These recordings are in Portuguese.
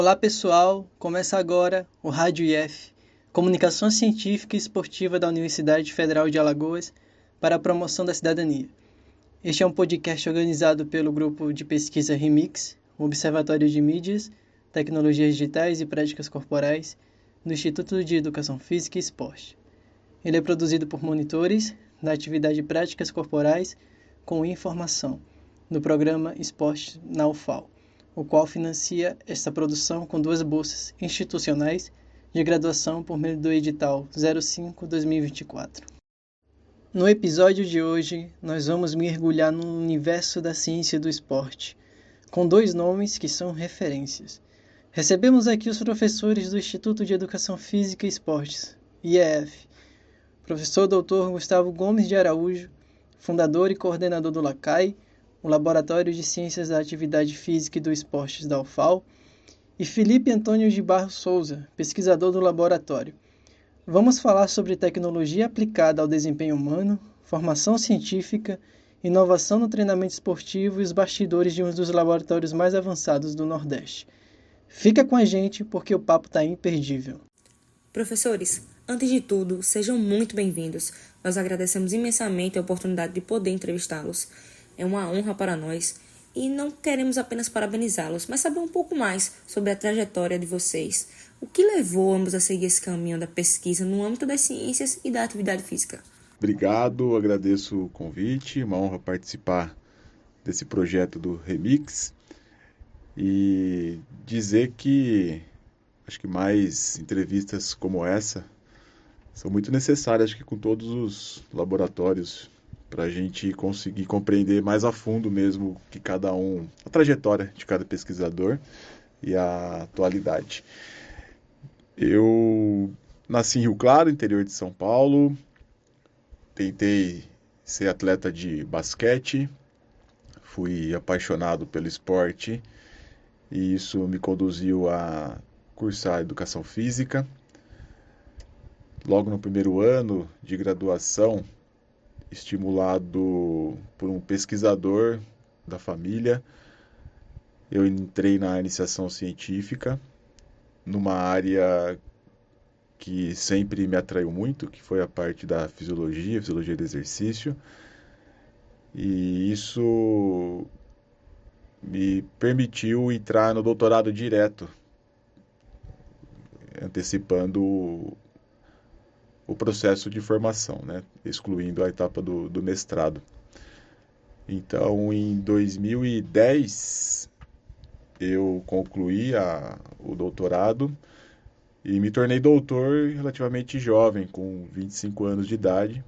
Olá pessoal, começa agora o Rádio IF, Comunicação Científica e Esportiva da Universidade Federal de Alagoas para a promoção da cidadania. Este é um podcast organizado pelo grupo de pesquisa Remix, o Observatório de Mídias, Tecnologias Digitais e Práticas Corporais do Instituto de Educação Física e Esporte. Ele é produzido por monitores da atividade de Práticas Corporais com informação, no programa Esporte na UFAL, o qual financia esta produção com 2 bolsas institucionais de graduação por meio do edital 05-2024. No episódio de hoje, nós vamos mergulhar no universo da ciência do esporte, com 2 nomes que são referências. Recebemos aqui os professores do Instituto de Educação Física e Esportes, IEF, professor Dr. Gustavo Gomes de Araújo, fundador e coordenador do LACAI, o Laboratório de Ciências da Atividade Física e do Esportes da UFAL, e Felipe Antônio de Barros Souza, pesquisador do laboratório. Vamos falar sobre tecnologia aplicada ao desempenho humano, formação científica, inovação no treinamento esportivo e os bastidores de um dos laboratórios mais avançados do Nordeste. Fica com a gente porque o papo está imperdível. Professores, antes de tudo, sejam muito bem-vindos. Nós agradecemos imensamente a oportunidade de poder entrevistá-los. É uma honra para nós e não queremos apenas parabenizá-los, mas saber um pouco mais sobre a trajetória de vocês. O que levou ambos a seguir esse caminho da pesquisa no âmbito das ciências e da atividade física? Obrigado, agradeço o convite, uma honra participar desse projeto do Remix e dizer que acho que mais entrevistas como essa são muito necessárias, acho que com todos os laboratórios, para a gente conseguir compreender mais a fundo mesmo que cada um, a trajetória de cada pesquisador e a atualidade. Eu nasci em Rio Claro, interior de São Paulo, tentei ser atleta de basquete, fui apaixonado pelo esporte e isso me conduziu a cursar educação física. Logo no primeiro ano de graduação, estimulado por um pesquisador da família, eu entrei na iniciação científica, numa área que sempre me atraiu muito, que foi a parte da fisiologia do exercício, e isso me permitiu entrar no doutorado direto, antecipando o processo de formação, né? Excluindo a etapa do mestrado. Então, em 2010, eu concluí o doutorado e me tornei doutor relativamente jovem, com 25 anos de idade.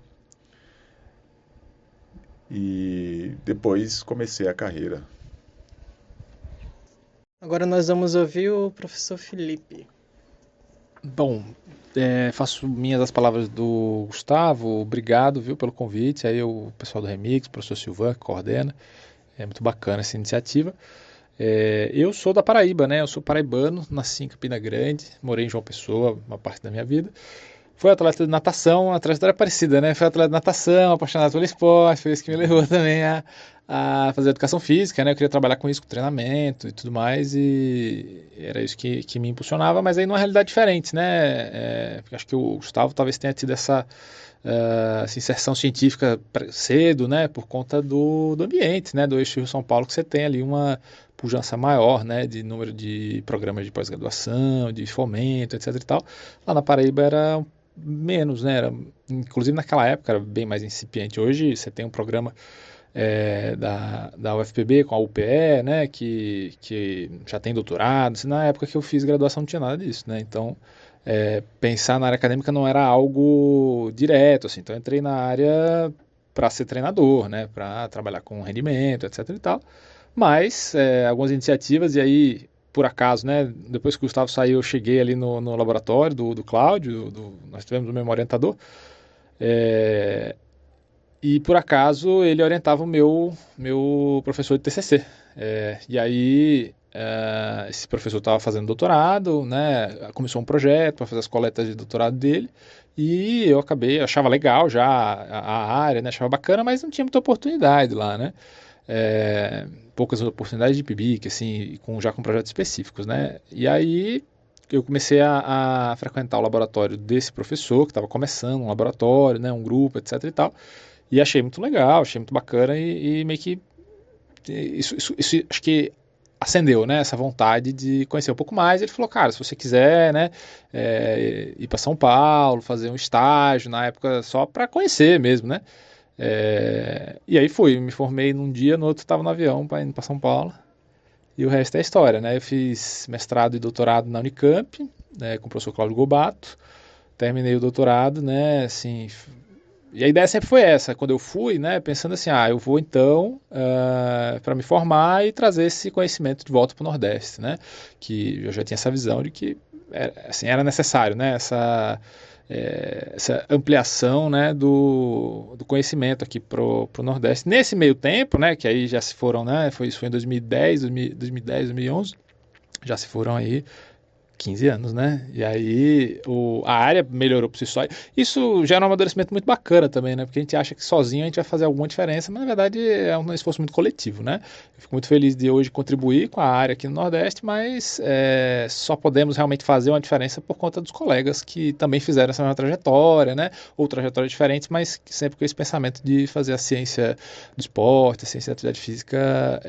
E depois comecei a carreira. Agora nós vamos ouvir o professor Felipe. Bom, faço minhas as palavras do Gustavo, obrigado, viu, pelo convite, aí o pessoal do Remix, o professor Silvan, que coordena, é muito bacana essa iniciativa. Eu sou da Paraíba, né, eu sou paraibano, nasci em Campina Grande, morei em João Pessoa uma parte da minha vida, fui atleta de natação, a trajetória é parecida, né, fui atleta de natação, apaixonado pelo esporte, foi isso que me levou também a fazer educação física, né, eu queria trabalhar com isso, com treinamento e tudo mais, e era isso que me impulsionava, mas aí numa realidade diferente, né, porque acho que o Gustavo talvez tenha tido essa inserção científica cedo, né, por conta do ambiente, né, do eixo Rio-São Paulo, que você tem ali uma pujança maior, né, de número de programas de pós-graduação, de fomento, etc e tal. Lá na Paraíba era menos, né, inclusive naquela época era bem mais incipiente. Hoje você tem um programa da UFPB com a UPE, né, que já tem doutorado. Na época que eu fiz graduação não tinha nada disso, né, então pensar na área acadêmica não era algo direto, assim, então eu entrei na área para ser treinador, né, para trabalhar com rendimento, etc e tal, mas algumas iniciativas, e aí, por acaso, né, depois que o Gustavo saiu, eu cheguei ali no laboratório do Cláudio, nós tivemos o mesmo orientador, e por acaso ele orientava o meu professor de TCC. E aí esse professor estava fazendo doutorado, né? Começou um projeto para fazer as coletas de doutorado dele. E eu achava legal já a área, né? Achava bacana, mas não tinha muita oportunidade lá, né? poucas oportunidades de PIBIC, assim, já com projetos específicos, né? E aí eu comecei a frequentar o laboratório desse professor, que estava começando um laboratório, né, um grupo, etc e tal, e achei muito legal, achei muito bacana e meio que isso acho que acendeu, né, essa vontade de conhecer um pouco mais. Ele falou, cara, se você quiser, né, ir para São Paulo, fazer um estágio, na época só para conhecer mesmo, né, e aí fui, me formei num dia, no outro estava no avião indo para São Paulo, e o resto é história, né, eu fiz mestrado e doutorado na Unicamp, né, com o professor Cláudio Gobato, terminei o doutorado, né, assim. E a ideia sempre foi essa, quando eu fui, né, pensando assim, eu vou então para me formar e trazer esse conhecimento de volta para o Nordeste, né, que eu já tinha essa visão de que era necessário, né, essa ampliação, né, do conhecimento aqui para o Nordeste. Nesse meio tempo, né, que aí já se foram, né, isso foi em 2010, 2011, já se foram aí 15 anos, né? E aí a área melhorou por si só. Isso gera um amadurecimento muito bacana também, né? Porque a gente acha que sozinho a gente vai fazer alguma diferença, mas na verdade é um esforço muito coletivo, né? Eu fico muito feliz de hoje contribuir com a área aqui no Nordeste, mas só podemos realmente fazer uma diferença por conta dos colegas que também fizeram essa mesma trajetória, né? Ou trajetórias diferentes, mas sempre com esse pensamento de fazer a ciência do esporte, a ciência da atividade física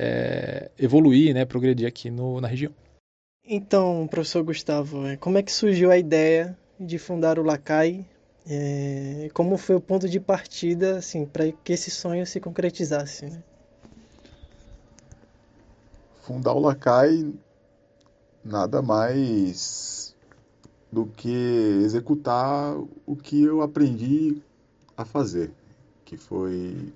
evoluir, né? Progredir aqui na região. Então, professor Gustavo, como é que surgiu a ideia de fundar o LACAI? Como foi o ponto de partida, assim, para que esse sonho se concretizasse, né? Fundar o LACAI nada mais do que executar o que eu aprendi a fazer, que foi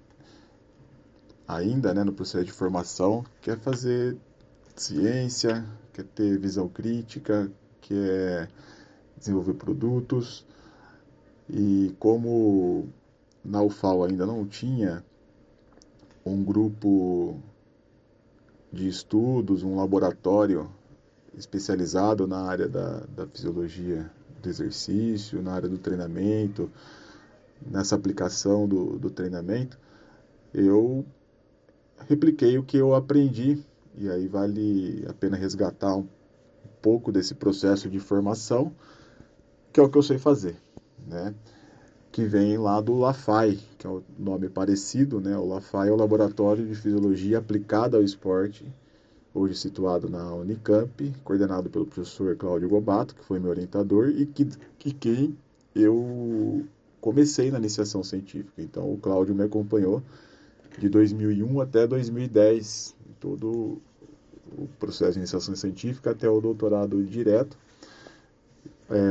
ainda, né, no processo de formação, que é fazer ciência, quer ter visão crítica, quer desenvolver produtos. E como na UFAL ainda não tinha um grupo de estudos, um laboratório especializado na área da fisiologia do exercício, na área do treinamento, nessa aplicação do treinamento, eu repliquei o que eu aprendi. E aí vale a pena resgatar um pouco desse processo de formação, que é o que eu sei fazer, né? Que vem lá do LAFAI, que é o nome parecido, né? O LAFAI é o Laboratório de Fisiologia Aplicada ao Esporte, hoje situado na Unicamp, coordenado pelo professor Cláudio Gobato, que foi meu orientador, e quem eu comecei na iniciação científica. Então, o Cláudio me acompanhou de 2001 até 2010, todo o processo de iniciação científica até o doutorado direto.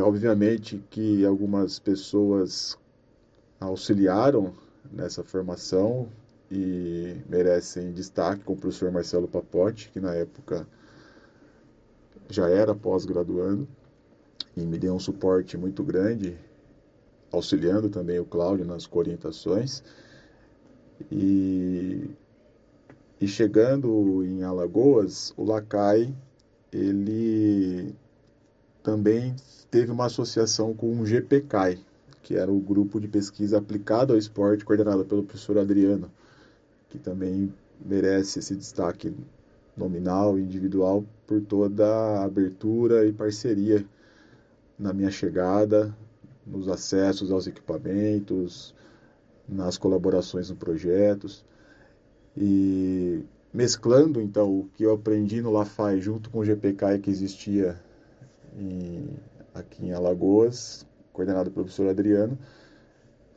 Obviamente que algumas pessoas auxiliaram nessa formação e merecem destaque, como o professor Marcelo Papotti, que na época já era pós-graduando e me deu um suporte muito grande, auxiliando também o Cláudio nas orientações. E chegando em Alagoas, o LACAI, ele também teve uma associação com o GPCAI, que era o grupo de pesquisa aplicado ao esporte, coordenado pelo professor Adriano, que também merece esse destaque nominal e individual por toda a abertura e parceria na minha chegada, nos acessos aos equipamentos, nas colaborações nos projetos. E mesclando, então, o que eu aprendi no LAFAI junto com o GPCAI que existia aqui em Alagoas, coordenado pelo professor Adriano,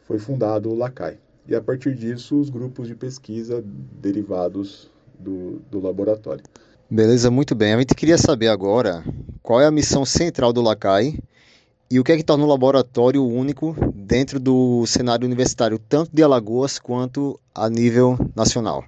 foi fundado o LACAI. E a partir disso, os grupos de pesquisa derivados do laboratório. Beleza, muito bem. A gente queria saber agora qual é a missão central do LACAI e o que é que torna um laboratório único dentro do cenário universitário, tanto de Alagoas quanto a nível nacional.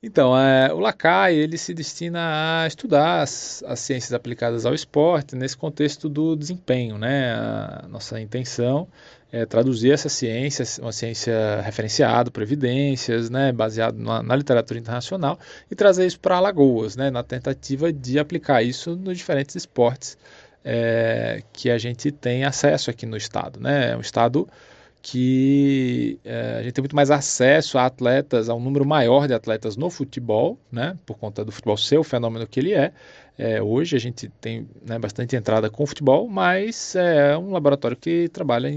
Então, o LACAI ele se destina a estudar as ciências aplicadas ao esporte nesse contexto do desempenho, né? A nossa intenção é traduzir essa ciência, uma ciência referenciada por evidências, né? Baseado na literatura internacional, e trazer isso para Alagoas, né? Na tentativa de aplicar isso nos diferentes esportes que a gente tem acesso aqui no estado, né? É um estado que a gente tem muito mais acesso a atletas, a um número maior de atletas no futebol, né, por conta do futebol ser o fenômeno que ele é. Hoje a gente tem, né, bastante entrada com o futebol, mas é um laboratório que trabalha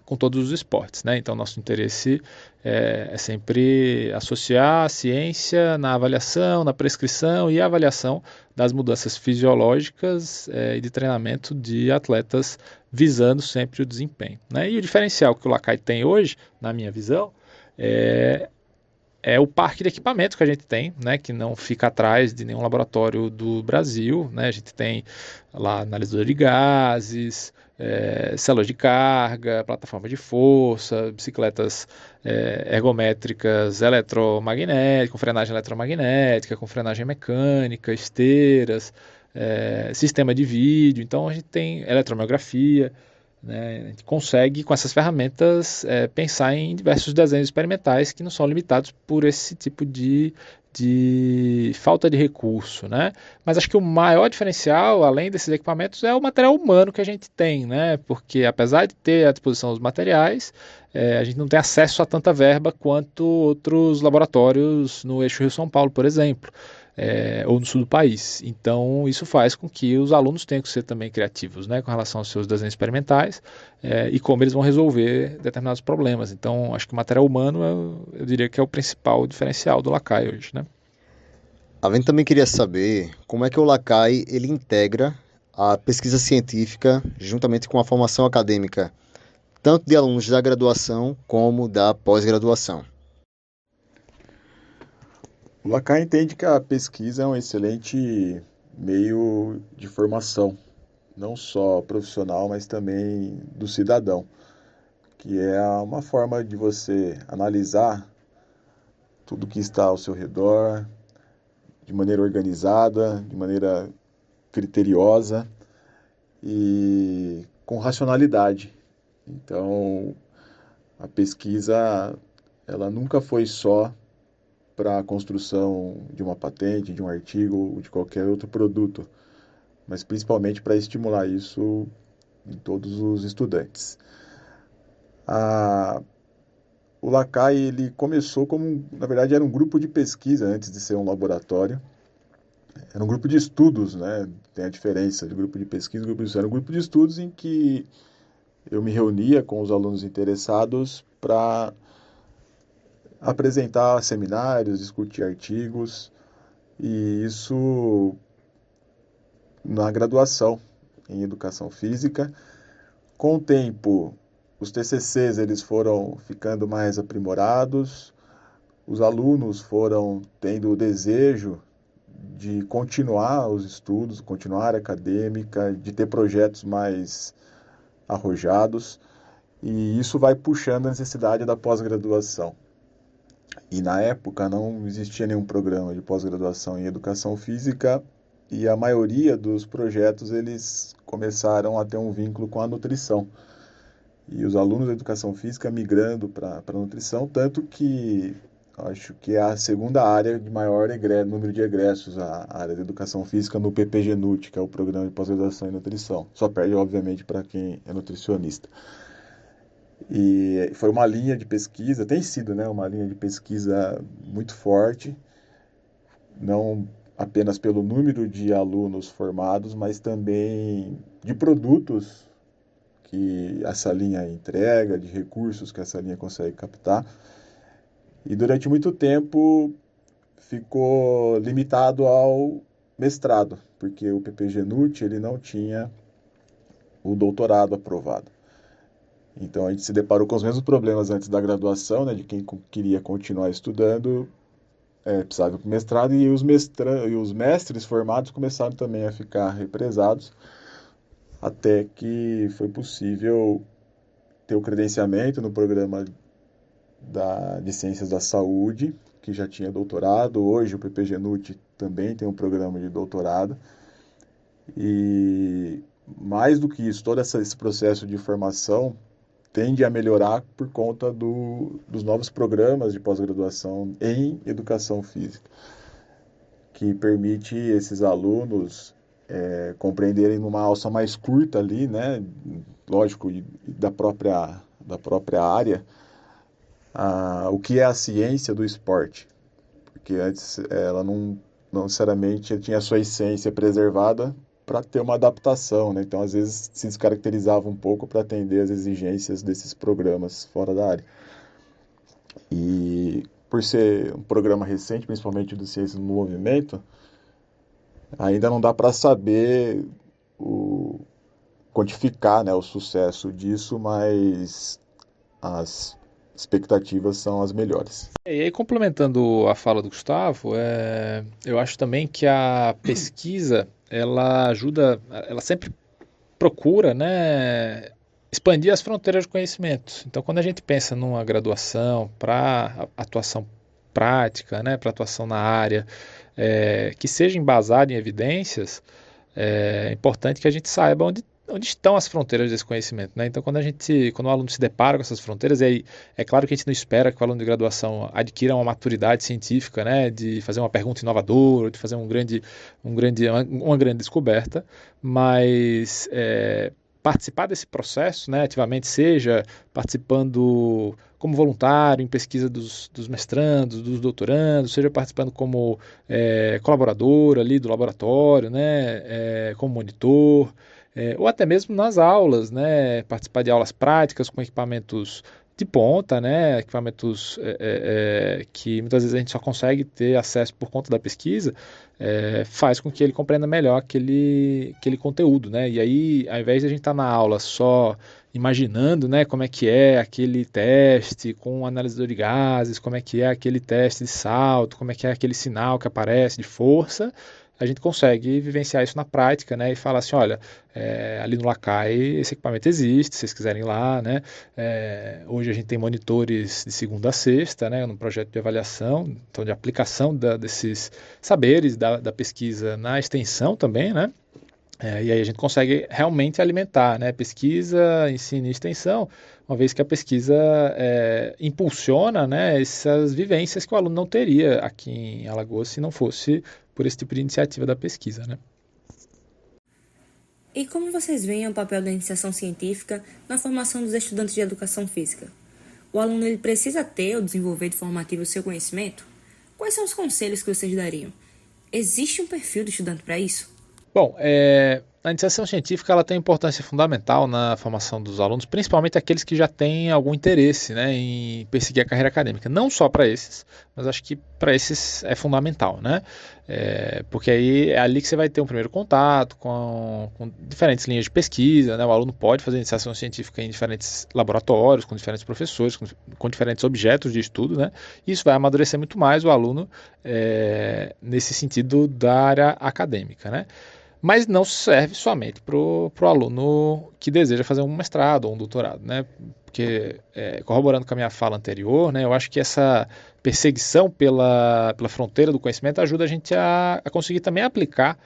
com todos os esportes, né? Então nosso interesse é sempre associar a ciência na avaliação, na prescrição e avaliação das mudanças fisiológicas e de treinamento de atletas, visando sempre o desempenho, né? E o diferencial que o Lacai tem hoje, na minha visão, é o parque de equipamento que a gente tem, né, que não fica atrás de nenhum laboratório do Brasil, né? A gente tem lá analisador de gases, células de carga, plataforma de força, bicicletas ergométricas eletromagnéticas, com frenagem eletromagnética, com frenagem mecânica, esteiras, sistema de vídeo. Então a gente tem eletromiografia, né? A gente consegue, com essas ferramentas, pensar em diversos desenhos experimentais que não são limitados por esse tipo de falta de recurso, né? Mas acho que o maior diferencial, além desses equipamentos, é o material humano que a gente tem, né? Porque apesar de ter à disposição os materiais, a gente não tem acesso a tanta verba quanto outros laboratórios no eixo Rio-São Paulo, por exemplo. Ou no sul do país. Então, isso faz com que os alunos tenham que ser também criativos, né, com relação aos seus desenhos experimentais e como eles vão resolver determinados problemas. Então, acho que o material humano, eu diria que é o principal diferencial do Lacai hoje, né? A gente também queria saber como é que o Lacai ele integra a pesquisa científica juntamente com a formação acadêmica, tanto de alunos da graduação como da pós-graduação. O Lacai entende que a pesquisa é um excelente meio de formação, não só profissional, mas também do cidadão, que é uma forma de você analisar tudo que está ao seu redor, de maneira organizada, de maneira criteriosa e com racionalidade. Então, a pesquisa, ela nunca foi só para a construção de uma patente, de um artigo ou de qualquer outro produto, mas principalmente para estimular isso em todos os estudantes. O Lacai, ele começou como, na verdade, era um grupo de pesquisa antes de ser um laboratório. Era um grupo de estudos, né? Tem a diferença de grupo de pesquisa e grupo de estudos. Era um grupo de estudos em que eu me reunia com os alunos interessados para apresentar seminários, discutir artigos, e isso na graduação em Educação Física. Com o tempo, os TCCs eles foram ficando mais aprimorados, os alunos foram tendo o desejo de continuar os estudos, continuar a área acadêmica, de ter projetos mais arrojados, e isso vai puxando a necessidade da pós-graduação. E na época não existia nenhum programa de pós-graduação em Educação Física, e a maioria dos projetos eles começaram a ter um vínculo com a nutrição. E os alunos da Educação Física migrando para a nutrição, tanto que acho que é a segunda área de maior número de egressos, a área de Educação Física no PPGNUT, que é o Programa de Pós-Graduação em Nutrição. Só perde, obviamente, para quem é nutricionista. E foi uma linha de pesquisa, tem sido, né, uma linha de pesquisa muito forte, não apenas pelo número de alunos formados, mas também de produtos que essa linha entrega, de recursos que essa linha consegue captar. E durante muito tempo ficou limitado ao mestrado, porque o PPGNUT ele não tinha o doutorado aprovado. Então a gente se deparou com os mesmos problemas antes da graduação, né, de quem queria continuar estudando, precisava ir para o mestrado, e os mestres formados começaram também a ficar represados, até que foi possível ter o credenciamento no programa de Ciências da Saúde, que já tinha doutorado. Hoje o PPGNUT também tem um programa de doutorado. E mais do que isso, todo esse processo de formação tende a melhorar por conta dos novos programas de pós-graduação em Educação Física, que permite esses alunos compreenderem numa alça mais curta ali, né? Lógico, da própria da própria área, o que é a ciência do esporte. Porque antes ela não necessariamente tinha a sua essência preservada para ter uma adaptação, né? Então, às vezes, se descaracterizava um pouco para atender às exigências desses programas fora da área. E por ser um programa recente, principalmente do Ciências no Movimento, ainda não dá para saber quantificar, né, o sucesso disso, mas as expectativas são as melhores. E aí, complementando a fala do Gustavo, eu acho também que a pesquisa, ela ajuda, ela sempre procura, né, expandir as fronteiras de conhecimento. Então, quando a gente pensa numa graduação para atuação prática, né, para atuação na área, que seja embasada em evidências, é importante que a gente saiba onde estão as fronteiras desse conhecimento, né? Então, quando o aluno se depara com essas fronteiras, e aí é claro que a gente não espera que o aluno de graduação adquira uma maturidade científica, né, de fazer uma pergunta inovadora, de fazer uma grande descoberta, mas participar desse processo, né, ativamente, seja participando como voluntário em pesquisa dos mestrandos, dos doutorandos, seja participando como colaborador ali do laboratório, né, como monitor, ou até mesmo nas aulas, né, participar de aulas práticas com equipamentos de ponta, né, equipamentos que muitas vezes a gente só consegue ter acesso por conta da pesquisa, faz com que ele compreenda melhor aquele conteúdo, né, e aí ao invés de a gente estar na aula só imaginando, né, como é que é aquele teste com o analisador de gases, como é que é aquele teste de salto, como é que é aquele sinal que aparece de força, a gente consegue vivenciar isso na prática, né, e falar assim, olha, ali no Lacai esse equipamento existe, se vocês quiserem ir lá, né, hoje a gente tem monitores de segunda a sexta, né, no projeto de avaliação, então de aplicação desses saberes da pesquisa na extensão também, né, e aí a gente consegue realmente alimentar, né, pesquisa, ensino e extensão, uma vez que a pesquisa impulsiona, né, essas vivências que o aluno não teria aqui em Alagoas se não fosse por esse tipo de iniciativa da pesquisa, né? E como vocês veem o papel da iniciação científica na formação dos estudantes de educação física? O aluno ele precisa ter ou desenvolver de forma ativa o seu conhecimento? Quais são os conselhos que vocês dariam? Existe um perfil do estudante para isso? Bom, a iniciação científica ela tem importância fundamental na formação dos alunos, principalmente aqueles que já têm algum interesse, né, em perseguir a carreira acadêmica. Não só para esses, mas acho que para esses é fundamental, né? Porque aí é ali que você vai ter um primeiro contato com diferentes linhas de pesquisa, né? O aluno pode fazer iniciação científica em diferentes laboratórios, com diferentes professores, com diferentes objetos de estudo, né? E isso vai amadurecer muito mais o aluno nesse sentido da área acadêmica, né? Mas não serve somente para o aluno que deseja fazer um mestrado ou um doutorado, né? Porque, corroborando com a minha fala anterior, né, eu acho que essa perseguição pela fronteira do conhecimento ajuda a gente a conseguir também aplicar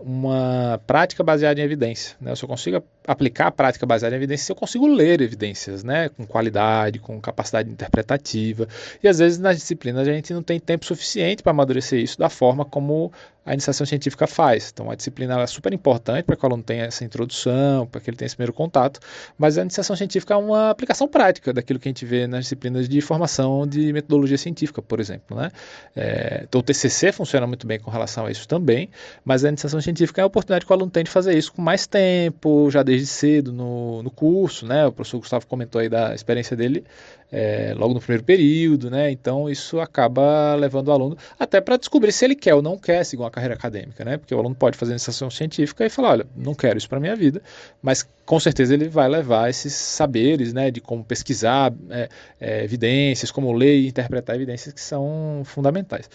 uma prática baseada em evidência, né? Eu só consigo aplicar a prática baseada em evidência se eu consigo ler evidências, né? Com qualidade, com capacidade interpretativa. E às vezes nas disciplinas a gente não tem tempo suficiente para amadurecer isso da forma como a iniciação científica faz. Então a disciplina é super importante para que o aluno tenha essa introdução, para que ele tenha esse primeiro contato, mas a iniciação científica é uma aplicação prática daquilo que a gente vê nas disciplinas de formação de metodologia científica, por exemplo, né? Então o TCC funciona muito bem com relação a isso também, mas a iniciação científica é a oportunidade que o aluno tem de fazer isso com mais tempo, já desde cedo no curso, né? O professor Gustavo comentou aí da experiência dele logo no primeiro período, né? Então isso acaba levando o aluno até para descobrir se ele quer ou não quer seguir uma carreira acadêmica, né? Porque o aluno pode fazer iniciação científica e falar, olha, não quero isso para minha vida, mas com certeza ele vai levar esses saberes, né? De como pesquisar evidências, como ler e interpretar evidências que são fundamentais.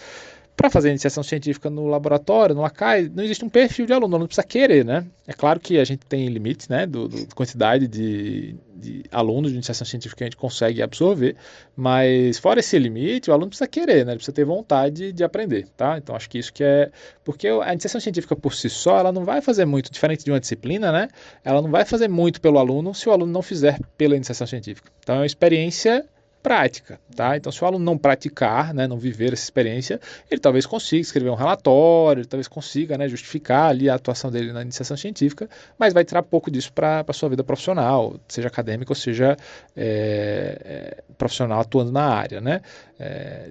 Para fazer iniciação científica no laboratório, no Lacai, não existe um perfil de aluno, o aluno precisa querer, né? É claro que a gente tem limites, né, do quantidade de alunos de iniciação científica que a gente consegue absorver, mas fora esse limite, o aluno precisa querer, né? Ele precisa ter vontade de aprender, tá? Então acho que isso que porque a iniciação científica por si só, ela não vai fazer muito, diferente de uma disciplina, né? Ela não vai fazer muito pelo aluno se o aluno não fizer pela iniciação científica. Então é uma experiência prática, tá? Então, se o aluno não praticar, né, não viver essa experiência, ele talvez consiga escrever um relatório, ele talvez consiga, né, justificar ali a atuação dele na iniciação científica, mas vai tirar pouco disso para a sua vida profissional, seja acadêmica ou seja profissional atuando na área, né?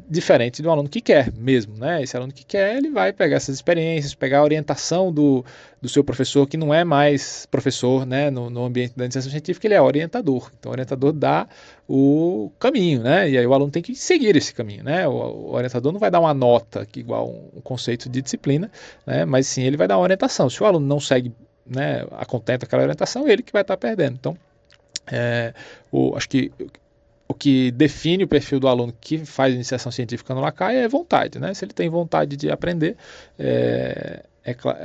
Diferente do aluno que quer mesmo, né? Esse aluno que quer, ele vai pegar essas experiências, pegar a orientação do seu professor, que não é mais professor, né, no ambiente da iniciação científica, ele é orientador. Então, o orientador dá o caminho, né? E aí o aluno tem que seguir esse caminho, né? O orientador não vai dar uma nota que igual um conceito de disciplina, né? Mas sim ele vai dar uma orientação. Se o aluno não segue, né, a contento aquela orientação, ele que vai estar perdendo. Então, acho que o que define o perfil do aluno que faz iniciação científica no Lacai é vontade, né? Se ele tem vontade de aprender,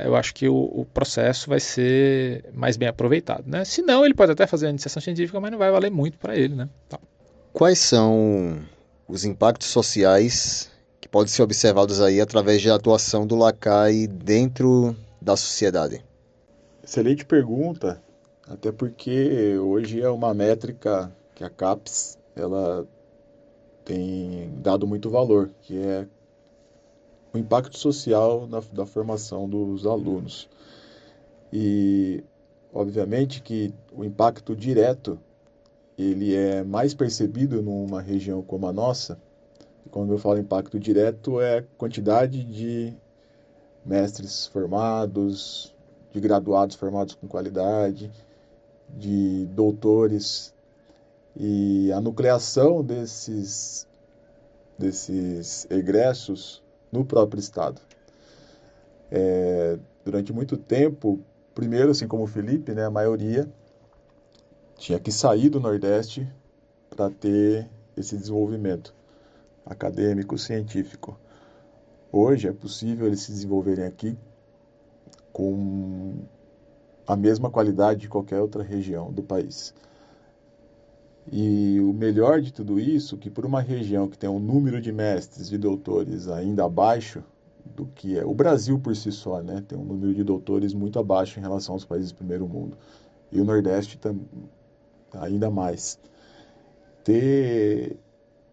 eu acho que o processo vai ser mais bem aproveitado, né? Se não, ele pode até fazer a iniciação científica, mas não vai valer muito para ele, né? Tá. Quais são os impactos sociais que podem ser observados aí através da atuação do Lacai dentro da sociedade? Excelente pergunta, até porque hoje é uma métrica que a CAPES ela tem dado muito valor, que é o impacto social da formação dos alunos. E, obviamente, que o impacto direto ele é mais percebido numa região como a nossa. E quando eu falo impacto direto, é a quantidade de mestres formados, de graduados formados com qualidade, de doutores, e a nucleação desses egressos no próprio estado. Durante muito tempo, primeiro, assim como o Felipe, né, a maioria tinha que sair do Nordeste para ter esse desenvolvimento acadêmico, científico. Hoje é possível eles se desenvolverem aqui com a mesma qualidade de qualquer outra região do país. E o melhor de tudo isso, que por uma região que tem um número de mestres e doutores ainda abaixo do que é o Brasil por si só, né, tem um número de doutores muito abaixo em relação aos países do primeiro mundo. E o Nordeste ainda mais. Ter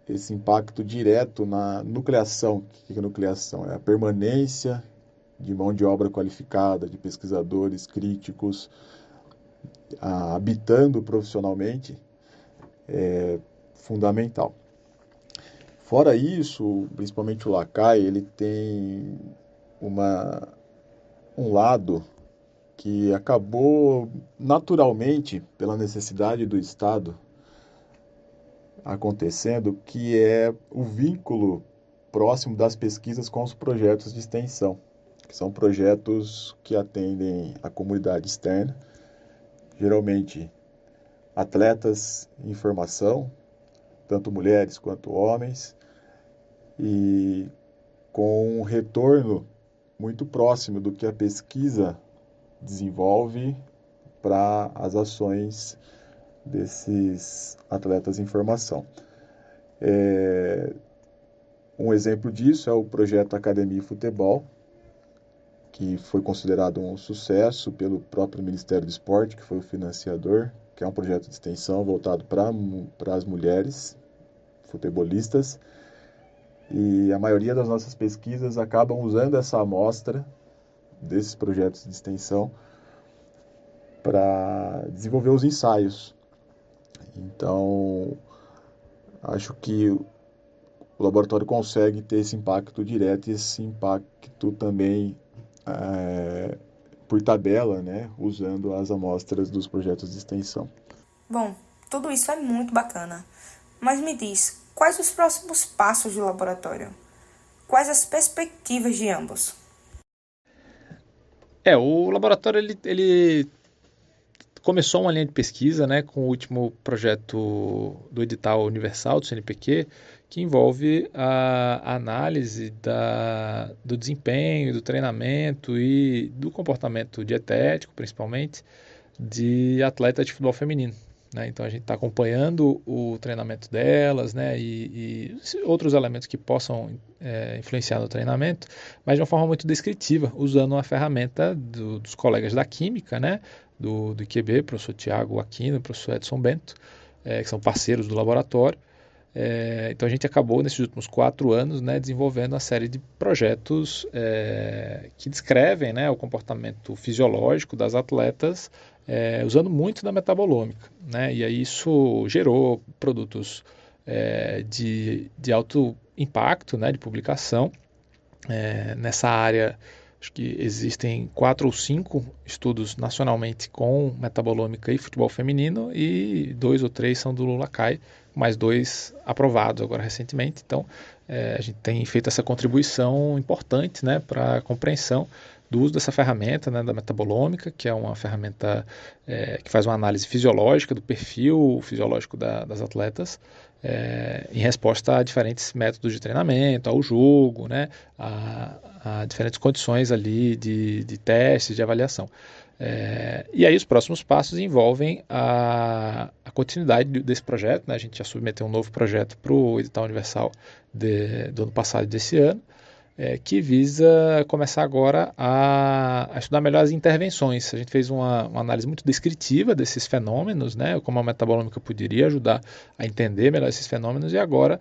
esse impacto direto na nucleação. O que é nucleação? É a permanência de mão de obra qualificada, de pesquisadores críticos, habitando profissionalmente, é fundamental. Fora isso, principalmente o Lacai, ele tem um lado que acabou naturalmente, pela necessidade do Estado, acontecendo, que é o vínculo próximo das pesquisas com os projetos de extensão, que são projetos que atendem a comunidade externa, geralmente atletas em formação, tanto mulheres quanto homens, e com um retorno muito próximo do que a pesquisa desenvolve para as ações desses atletas em formação. Um exemplo disso é o projeto Academia e Futebol, que foi considerado um sucesso pelo próprio Ministério do Esporte, que foi o financiador, que é um projeto de extensão voltado para as mulheres futebolistas. E a maioria das nossas pesquisas acabam usando essa amostra desses projetos de extensão para desenvolver os ensaios. Então, acho que o laboratório consegue ter esse impacto direto e esse impacto também por tabela, né, usando as amostras dos projetos de extensão. Bom, tudo isso é muito bacana, mas me diz, quais os próximos passos do laboratório? Quais as perspectivas de ambos? O laboratório ele começou uma linha de pesquisa, né, com o último projeto do edital universal do CNPq, que envolve a análise do desempenho, do treinamento e do comportamento dietético, principalmente, de atletas de futebol feminino. Né? Então a gente está acompanhando o treinamento delas, né, e outros elementos que possam influenciar no treinamento, mas de uma forma muito descritiva, usando uma ferramenta dos colegas da Química, né, do IQB, professor Tiago Aquino e professor Edson Bento, que são parceiros do laboratório, Então a gente acabou nesses últimos 4 anos, né, desenvolvendo uma série de projetos que descrevem, né, o comportamento fisiológico das atletas usando muito da metabolômica, né, e aí isso gerou produtos de alto impacto, né, de publicação. Nessa área, acho que existem 4 ou 5 estudos nacionalmente com metabolômica e futebol feminino, e 2 ou 3 são do Lulacai, mais 2 aprovados agora recentemente. Então, a gente tem feito essa contribuição importante, né, para a compreensão do uso dessa ferramenta, né, da metabolômica, que é uma ferramenta que faz uma análise fisiológica do perfil fisiológico das atletas, em resposta a diferentes métodos de treinamento, ao jogo, né, a diferentes condições ali de testes, de avaliação. E aí os próximos passos envolvem a continuidade desse projeto, né? A gente já submeteu um novo projeto para o edital universal do ano passado e desse ano, que visa começar agora a estudar melhor as intervenções. A gente fez uma análise muito descritiva desses fenômenos, né, como a metabolômica poderia ajudar a entender melhor esses fenômenos, e agora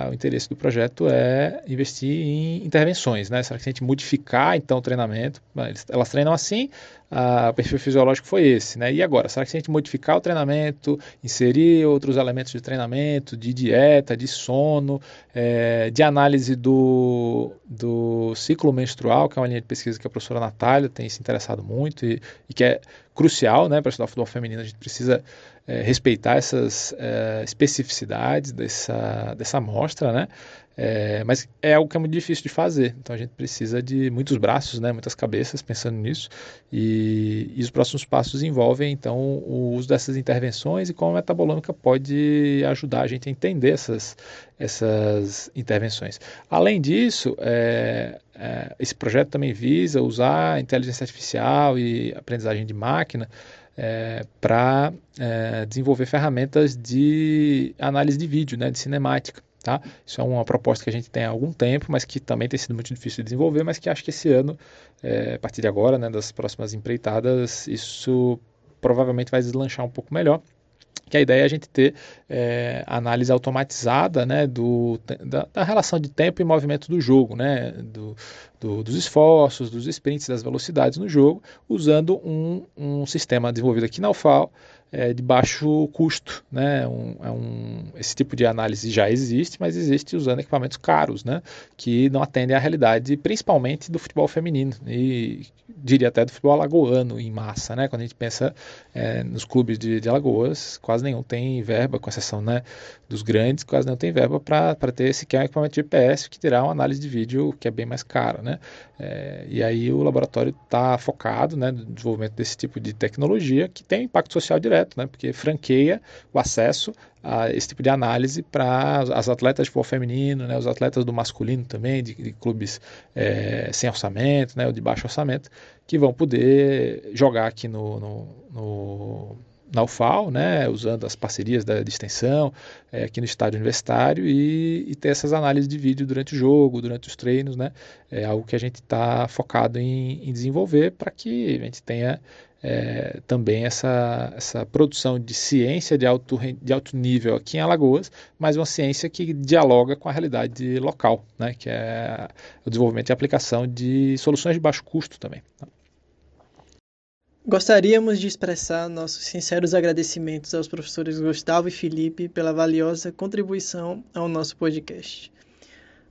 o interesse do projeto é investir em intervenções, né? Será que se a gente modificar então o treinamento, elas treinam assim, o perfil fisiológico foi esse, né? E agora, será que se a gente modificar o treinamento, inserir outros elementos de treinamento, de dieta, de sono, de análise do ciclo menstrual, que é uma linha de pesquisa que a professora Natália tem se interessado muito e que é crucial, né, para estudar futebol feminino. A gente precisa respeitar essas especificidades dessa amostra, né? Mas é algo que é muito difícil de fazer, então a gente precisa de muitos braços, né, muitas cabeças pensando nisso, e os próximos passos envolvem então o uso dessas intervenções e como a metabolômica pode ajudar a gente a entender essas intervenções. Além disso, esse projeto também visa usar inteligência artificial e aprendizagem de máquina para desenvolver ferramentas de análise de vídeo, né, de cinemática. Tá? Isso é uma proposta que a gente tem há algum tempo, mas que também tem sido muito difícil de desenvolver, mas que acho que esse ano, a partir de agora, né, das próximas empreitadas, isso provavelmente vai deslanchar um pouco melhor. Que a ideia é a gente ter análise automatizada, né, da relação de tempo e movimento do jogo, né, dos esforços, dos sprints, das velocidades no jogo, usando um sistema desenvolvido aqui na UFAL, de baixo custo, né? Esse tipo de análise já existe, mas existe usando equipamentos caros, né, que não atendem à realidade, principalmente do futebol feminino e diria até do futebol alagoano em massa, né? Quando a gente pensa nos clubes de Alagoas, quase nenhum tem verba, com exceção, né, dos grandes, quase não tem verba para ter sequer um equipamento de GPS que terá uma análise de vídeo que é bem mais cara, né? E aí o laboratório está focado, né, no desenvolvimento desse tipo de tecnologia que tem impacto social direto, né, porque franqueia o acesso a esse tipo de análise para as atletas de futebol feminino, né, os atletas do masculino também, de clubes sem orçamento, né, ou de baixo orçamento, que vão poder jogar aqui na UFAL, né, usando as parcerias de extensão aqui no estádio universitário e ter essas análises de vídeo durante o jogo, durante os treinos, né, é algo que a gente está focado em desenvolver para que a gente tenha também essa produção de ciência de alto nível aqui em Alagoas, mas uma ciência que dialoga com a realidade local, né, que é o desenvolvimento e aplicação de soluções de baixo custo também. Gostaríamos de expressar nossos sinceros agradecimentos aos professores Gustavo e Felipe pela valiosa contribuição ao nosso podcast.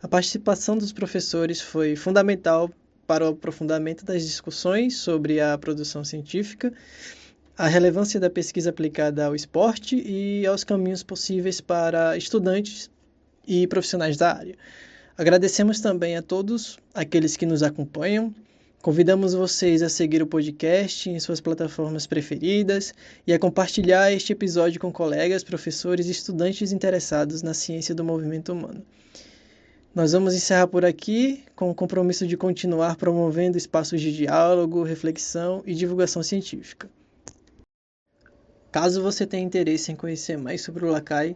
A participação dos professores foi fundamental para o aprofundamento das discussões sobre a produção científica, a relevância da pesquisa aplicada ao esporte e aos caminhos possíveis para estudantes e profissionais da área. Agradecemos também a todos aqueles que nos acompanham. Convidamos vocês a seguir o podcast em suas plataformas preferidas e a compartilhar este episódio com colegas, professores e estudantes interessados na ciência do movimento humano. Nós vamos encerrar por aqui com o compromisso de continuar promovendo espaços de diálogo, reflexão e divulgação científica. Caso você tenha interesse em conhecer mais sobre o LACAI,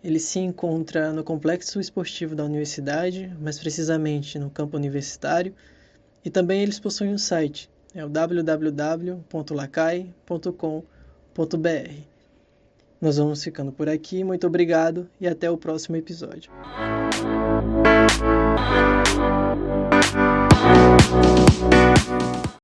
ele se encontra no Complexo Esportivo da Universidade, mais precisamente no campo universitário, e também eles possuem um site, é o www.lacai.com.br. Nós vamos ficando por aqui, muito obrigado e até o próximo episódio.